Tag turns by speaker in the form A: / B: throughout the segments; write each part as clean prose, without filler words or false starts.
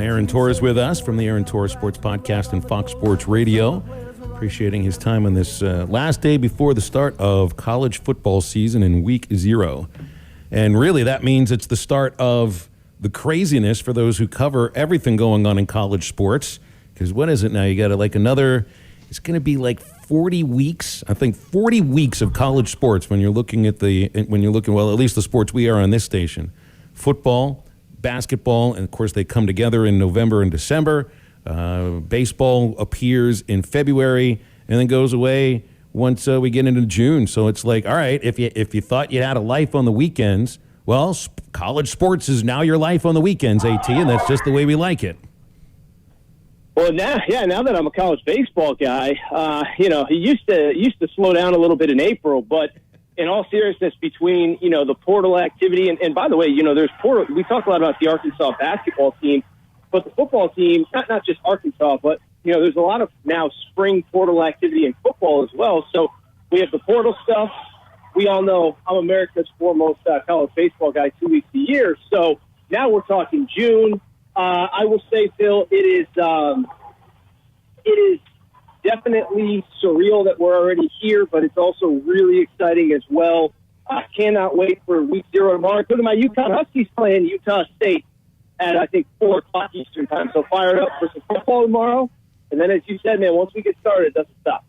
A: Aaron Torres with us from the Aaron Torres Sports Podcast and Fox Sports Radio. Appreciating his time on this last day before the start of college football season in week 0. And really that means it's the start of the craziness for those who cover everything going on in college sports. Because what is it now? You got to it's going to be like 40 weeks. I think 40 weeks of college sports when you're looking at at least the sports we are on this station. Football, basketball, and of course they come together in November and December. Baseball appears in February and then goes away once we get into June. So it's like, all right, if you thought you had a life on the weekends, well, college sports is now your life on the weekends, AT, and that's just the way we like it.
B: Well, now that I'm a college baseball guy, he used to slow down a little bit in April, but in all seriousness, between, the portal activity, and by the way, there's portal. We talk a lot about the Arkansas basketball team, but the football team, not just Arkansas, but, there's a lot of now spring portal activity in football as well. So we have the portal stuff. We all know I'm America's foremost college baseball guy 2 weeks a year. So now we're talking June. I will say, Phil, it is definitely surreal that we're already here, but it's also really exciting as well. I cannot wait for week 0 tomorrow. Go to my UConn Huskies playing Utah State at, I think, 4 o'clock Eastern time. So fired up for some football tomorrow. And then, as you said, man, once we get started, it doesn't stop.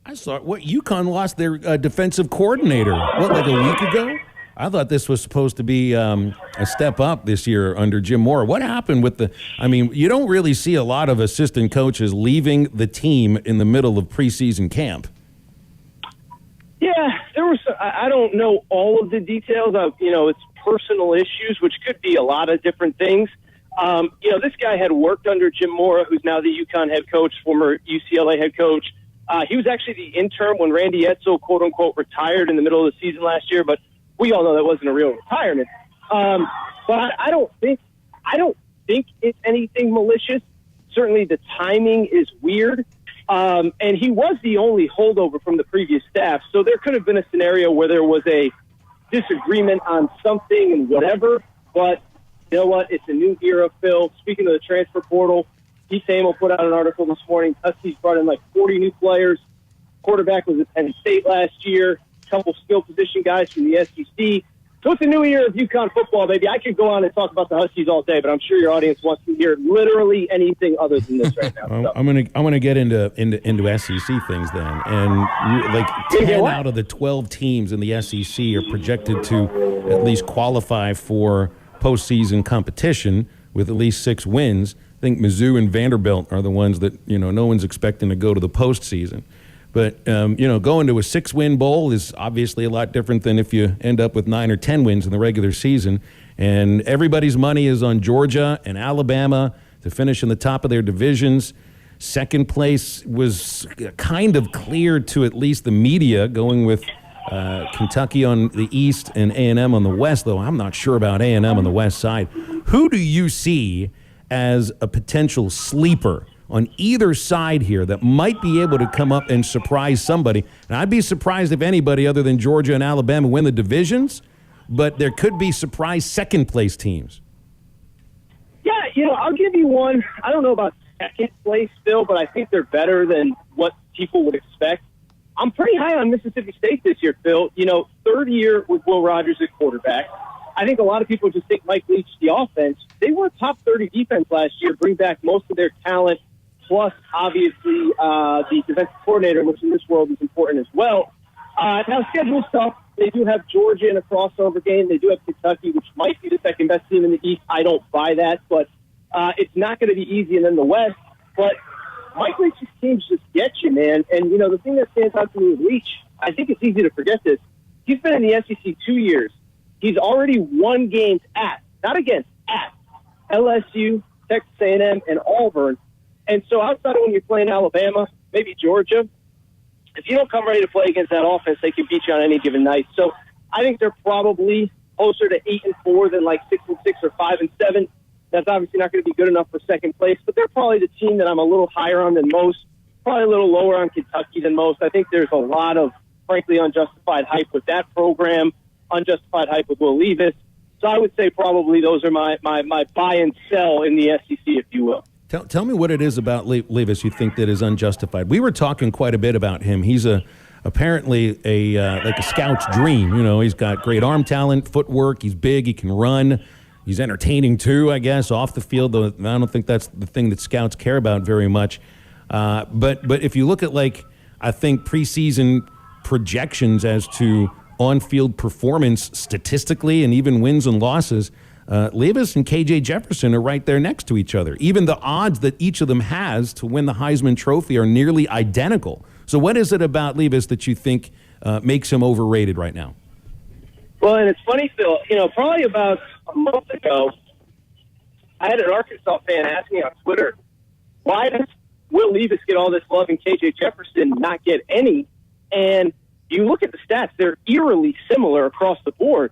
A: I saw UConn lost their defensive coordinator, like a week ago? I thought this was supposed to be a step up this year under Jim Mora. What happened with you don't really see a lot of assistant coaches leaving the team in the middle of preseason camp.
B: Yeah, there was. I don't know all of the details of, it's personal issues, which could be a lot of different things. This guy had worked under Jim Mora, who's now the UConn head coach, former UCLA head coach. He was actually the interim when Randy Edsall, quote unquote, retired in the middle of the season last year, but we all know that wasn't a real retirement. But I don't think it's anything malicious. Certainly the timing is weird. And he was the only holdover from the previous staff. So there could have been a scenario where there was a disagreement on something and whatever. But you know what? It's a new era, Phil. Speaking of the transfer portal, Keith Samel put out an article this morning. Huskies brought in like 40 new players. Quarterback was at Penn State last year. Couple skill position guys from the SEC. So it's a new year of UConn football, baby. I could go on and talk about the Huskies all day, but I'm sure your audience wants to hear literally anything other than this right now.
A: So. I'm gonna get into SEC things then, and 10 out of the 12 teams in the SEC are projected to at least qualify for postseason competition with at least 6 wins. I think Mizzou and Vanderbilt are the ones that no one's expecting to go to the postseason. But, going to a 6-win bowl is obviously a lot different than if you end up with 9 or 10 wins in the regular season. And everybody's money is on Georgia and Alabama to finish in the top of their divisions. Second place was kind of clear to at least the media, going with Kentucky on the east and A&M on the west, though I'm not sure about A&M on the west side. Who do you see as a potential sleeper on either side here that might be able to come up and surprise somebody? And I'd be surprised if anybody other than Georgia and Alabama win the divisions, but there could be surprise second-place teams.
B: Yeah, I'll give you one. I don't know about second place still, but I think they're better than what people would expect. I'm pretty high on Mississippi State this year, Phil. 3rd year with Will Rogers at quarterback. I think a lot of people just think Mike Leach, the offense. They were top 30 defense last year, bring back most of their talent, plus, obviously, the defensive coordinator, which in this world is important as well. Now, schedule's tough. They do have Georgia in a crossover game. They do have Kentucky, which might be the second-best team in the East. I don't buy that, but it's not going to be easy. And then the West. But Mike Leach's teams just get you, man. And, the thing that stands out to me with Leach, I think it's easy to forget this. He's been in the SEC 2 years. He's already won games at LSU, Texas A&M, and Auburn. And so outside of when you're playing Alabama, maybe Georgia, if you don't come ready to play against that offense, they can beat you on any given night. So I think they're probably closer to 8-4 than 6-6 or 5-7. That's obviously not going to be good enough for second place, but they're probably the team that I'm a little higher on than most, probably a little lower on Kentucky than most. I think there's a lot of, frankly, unjustified hype with that program, unjustified hype with Will Levis. So I would say probably those are my buy and sell in the SEC, if you will.
A: Tell me what it is about Levis you think that is unjustified. We were talking quite a bit about him. He's apparently like a scout's dream. You know, he's got great arm talent, footwork. He's big. He can run. He's entertaining too, I guess, off the field. Though I don't think that's the thing that scouts care about very much. But if you look at, like, I think preseason projections as to on-field performance statistically and even wins and losses, Levis and KJ Jefferson are right there next to each other. Even the odds that each of them has to win the Heisman Trophy are nearly identical. So what is it about Levis that you think makes him overrated right now?
B: Well, and it's funny, Phil, probably about a month ago, I had an Arkansas fan ask me on Twitter, why does Will Levis get all this love and KJ Jefferson not get any? And you look at the stats, they're eerily similar across the board.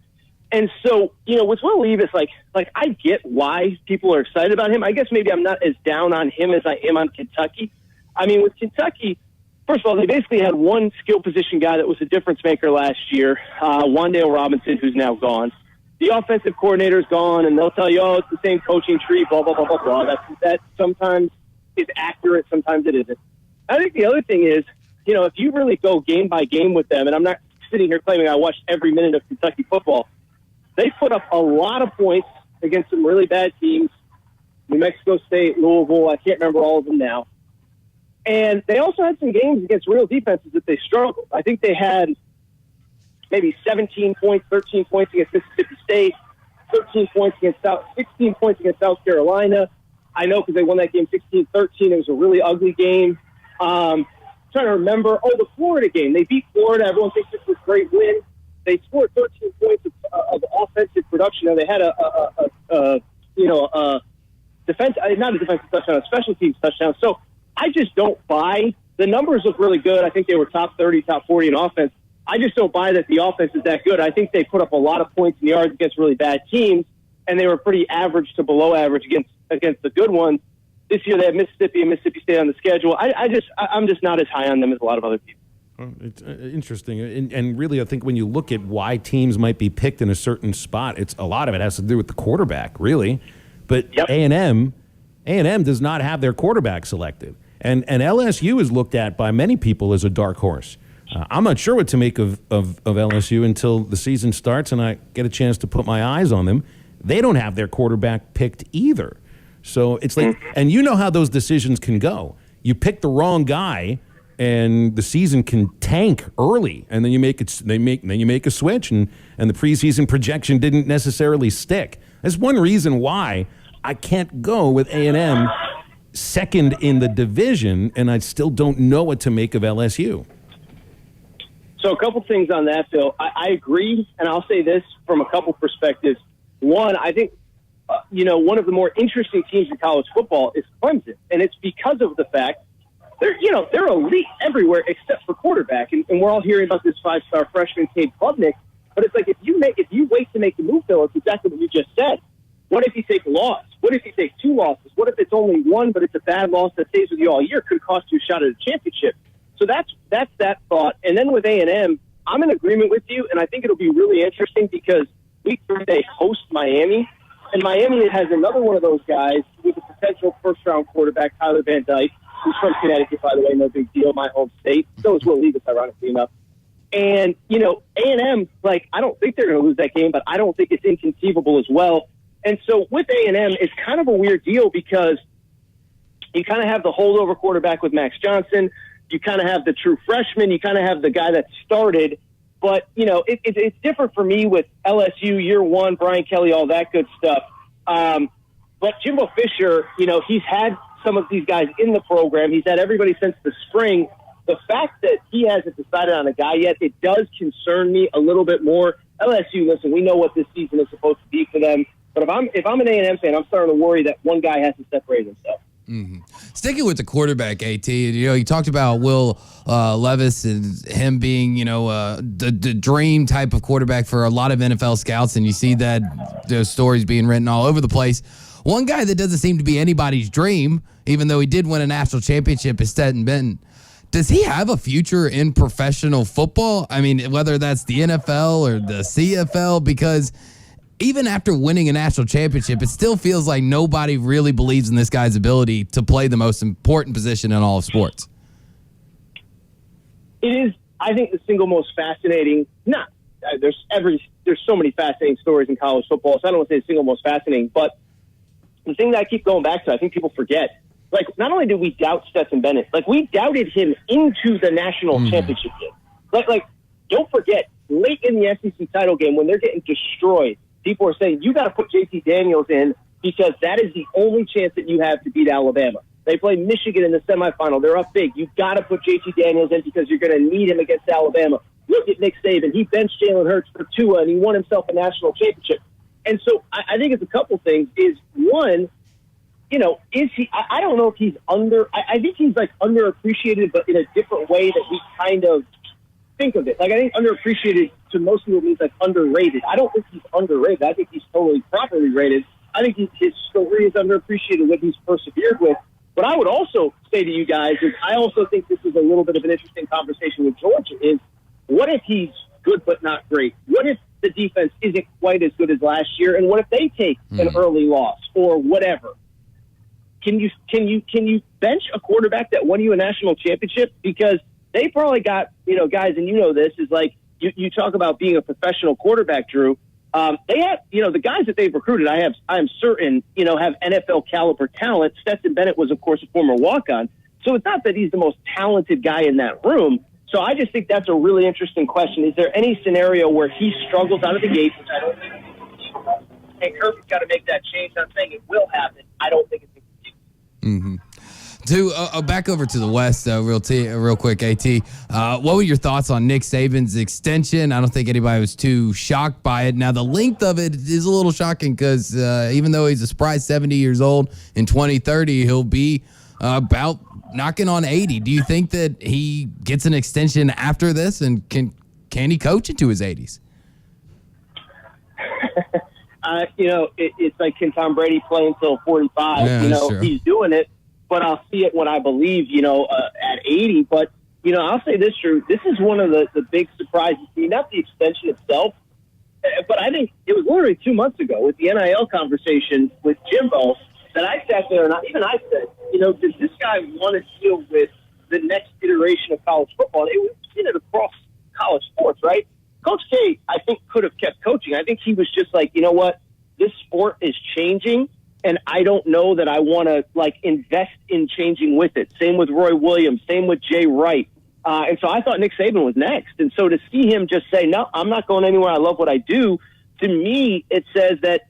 B: And so, with Will Levis, like I get why people are excited about him. I guess maybe I'm not as down on him as I am on Kentucky. I mean, with Kentucky, first of all, they basically had one skill position guy that was a difference maker last year, Wan'Dale Robinson, who's now gone. The offensive coordinator's gone, and they'll tell you, it's the same coaching tree, blah, blah, blah, blah, blah. That sometimes is accurate, sometimes it isn't. I think the other thing is, if you really go game by game with them, and I'm not sitting here claiming I watched every minute of Kentucky football, they put up a lot of points against some really bad teams, New Mexico State, Louisville, I can't remember all of them now. And they also had some games against real defenses that they struggled. I think they had maybe 17 points, 13 points against Mississippi State, 16 points against South Carolina. I know because they won that game 16-13. It was a really ugly game. Trying to remember, the Florida game. They beat Florida. Everyone thinks this was a great win. They scored 13 points of offensive production. Now, they had a defensive touchdown, a special teams touchdown. So I just don't buy. The numbers look really good. I think they were top 30, top 40 in offense. I just don't buy that the offense is that good. I think they put up a lot of points in yards against really bad teams, and they were pretty average to below average against the good ones. This year they have Mississippi and Mississippi State on the schedule. I'm just not as high on them as a lot of other people.
A: It's interesting, and really, I think when you look at why teams might be picked in a certain spot, a lot of it has to do with the quarterback, really. But yep. A&M does not have their quarterback selected, and LSU is looked at by many people as a dark horse. I'm not sure what to make of LSU until the season starts and I get a chance to put my eyes on them. They don't have their quarterback picked either. So it's like, and you know how those decisions can go. You pick the wrong guy, and the season can tank early, and then you make a switch, and the preseason projection didn't necessarily stick. That's one reason why I can't go with A&M second in the division, and I still don't know what to make of LSU.
B: So a couple things on that, Phil. I agree, and I'll say this from a couple perspectives. One, I think, one of the more interesting teams in college football is Clemson, and it's because of the fact they're elite everywhere except for quarterback, and we're all hearing about this 5-star freshman Cade Klubnik. But it's like if you wait to make the move, Phil, it's exactly what you just said. What if you take a loss? What if you take 2 losses? What if it's only one, but it's a bad loss that stays with you all year? Could cost you a shot at a championship. So that's that thought. And then with A&M, I'm in agreement with you, and I think it'll be really interesting because week 3 they host Miami, and Miami has another one of those guys with a potential first-round quarterback, Tyler Van Dyke, who's from Connecticut, by the way, no big deal, my home state. So is Will Levis, ironically enough. And, A&M, I don't think they're going to lose that game, but I don't think it's inconceivable as well. And so with A&M, it's kind of a weird deal because you kind of have the holdover quarterback with Max Johnson. You kind of have the true freshman. You kind of have the guy that started. But, it's different for me with LSU, year one, Brian Kelly, all that good stuff. But Jimbo Fisher, he's had some of these guys in the program. He's had everybody since the spring. The fact that he hasn't decided on a guy yet, it does concern me a little bit more. LSU, listen, we know what this season is supposed to be for them. But if I'm an A&M fan, I'm starting to worry that one guy has to separate himself.
C: Mm-hmm. Sticking with the quarterback, AT, you talked about Will Levis and him being, the dream type of quarterback for a lot of NFL scouts, and you see that those stories being written all over the place. One guy that doesn't seem to be anybody's dream, even though he did win a national championship, is Stetson Bennett. Does he have a future in professional football? I mean, whether that's the NFL or the CFL, because even after winning a national championship, it still feels like nobody really believes in this guy's ability to play the most important position in all of sports.
B: It is, I think, the single most fascinating. There's so many fascinating stories in college football, so I don't want to say the single most fascinating, but the thing that I keep going back to, I think people forget, like, not only did we doubt Stetson Bennett, like, we doubted him into the national championship game. Like, don't forget, late in the SEC title game, when they're getting destroyed, people are saying, you got to put JT Daniels in because that is the only chance that you have to beat Alabama. They play Michigan in the semifinal. They're up big. You've got to put JT Daniels in because you're going to need him against Alabama. Look at Nick Saban. He benched Jalen Hurts for Tua, and he won himself a national championship. And so I think it's a couple things. Is one, is he – I don't know if he's I think he's, like, underappreciated, but in a different way that we kind of think of it. Like, I think underappreciated to most people means, like, underrated. I don't think he's underrated. I think he's totally properly rated. I think his story is underappreciated, what he's persevered with. But I would also say to you guys is I also think this is a little bit of an interesting conversation with Georgia is what if he's good but not great? What if the defense isn't quite as good as last year? And what if they take an early loss or whatever? Can you bench a quarterback that won you a national championship? Because they probably got, guys, and this is like you talk about being a professional quarterback, Drew. They have, the guys that they've recruited, I am certain, have NFL caliber talent. Stetson Bennett was, of course, a former walk-on. So it's not that he's the most talented guy in that room. So I just think that's a really interesting question. Is there any scenario where he struggles out of the gate, which I don't think hey, Kirby's got to make that change. I'm saying it will happen. I don't think it's
C: mm-hmm. Back over to the West, real quick, AT. What were your thoughts on Nick Saban's extension? I don't think anybody was too shocked by it. Now, the length of it is a little shocking because even though he's a surprise 70 years old, in 2030, he'll be about knocking on 80. Do you think that he gets an extension after this, and can he coach into his 80s?
B: It's like, can Tom Brady play until 45?
C: Yeah,
B: he's doing it. But I'll see it when I believe, at 80. But, I'll say this, Drew. This is one of the big surprises. Not the extension itself, but I think it was literally 2 months ago with the NIL conversation with Jimbo that I sat there and I said, does this guy want to deal with the next iteration of college football? We've seen it across college sports, right? Coach K, I think, could have kept coaching. I think he was just like, you know what? This sport is changing. And I don't know that I want to, invest in changing with it. Same with Roy Williams. Same with Jay Wright. And so I thought Nick Saban was next. And so to see him just say, no, I'm not going anywhere. I love what I do. To me, it says that,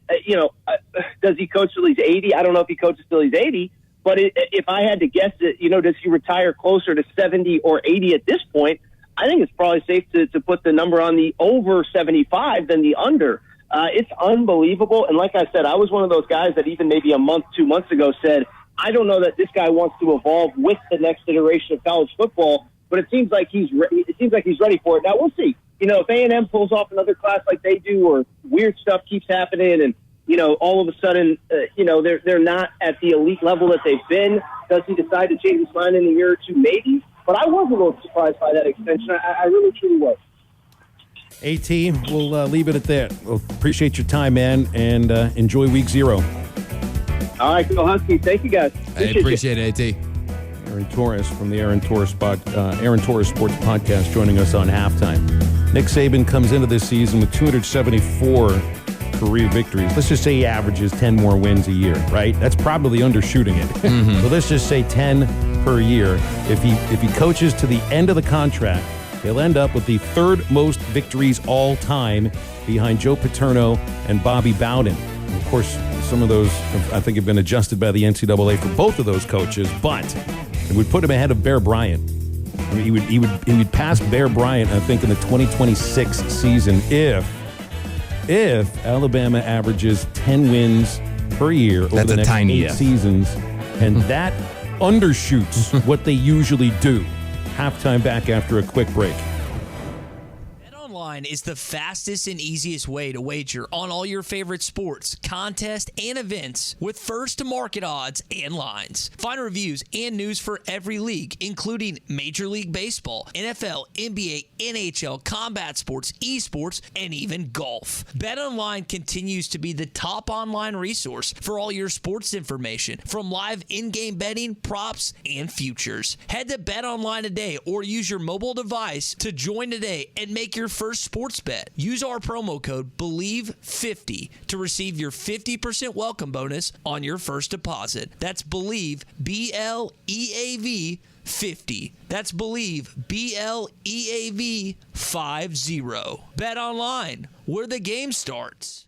B: does he coach till he's 80? I don't know if he coaches till he's 80. But if I had to guess it, does he retire closer to 70 or 80 at this point? I think it's probably safe to put the number on the over 75 than the under. It's unbelievable. And like I said, I was one of those guys that even maybe a month, 2 months ago said, I don't know that this guy wants to evolve with the next iteration of college football, but it seems like he's ready for it. Now we'll see. If A&M pulls off another class like they do, or weird stuff keeps happening and, all of a sudden, they're not at the elite level that they've been. Does he decide to change his mind in a year or two? Maybe. But I was a little surprised by that extension. I really, truly was.
A: AT, we'll leave it at that. Well, appreciate your time, man, and enjoy week 0.
B: All right, go Huskies. Thank you, guys.
C: Appreciate it, AT.
A: Aaron Torres from the Aaron Torres Sports Podcast joining us on halftime. Nick Saban comes into this season with 274 career victories. Let's just say he averages 10 more wins a year, right? That's probably undershooting it. Mm-hmm. So let's just say 10 per year. If he coaches to the end of the contract, he'll end up with the third most victories all time behind Joe Paterno and Bobby Bowden. And of course, some of those, I think, have been adjusted by the NCAA for both of those coaches, but it would put him ahead of Bear Bryant. I mean, he would pass Bear Bryant, I think, in the 2026 season if Alabama averages 10 wins per year over the next 8 seasons, and that undershoots what they usually do. Halftime back after a quick break.
D: BetOnline is the fastest and easiest way to wager on all your favorite sports, contests, and events with first-to-market odds and lines. Find reviews and news for every league, including Major League Baseball, NFL, NBA, NHL, combat sports, esports, and even golf. BetOnline continues to be the top online resource for all your sports information, from live in-game betting, props, and futures. Head to BetOnline today or use your mobile device to join today and make your first sports bet. Use our promo code BELIEVE50 to receive your 50% welcome bonus on your first deposit. That's BELIEVE, BLEAV 50. That's BELIEVE, BLEAV 50. BetOnline, where the game starts.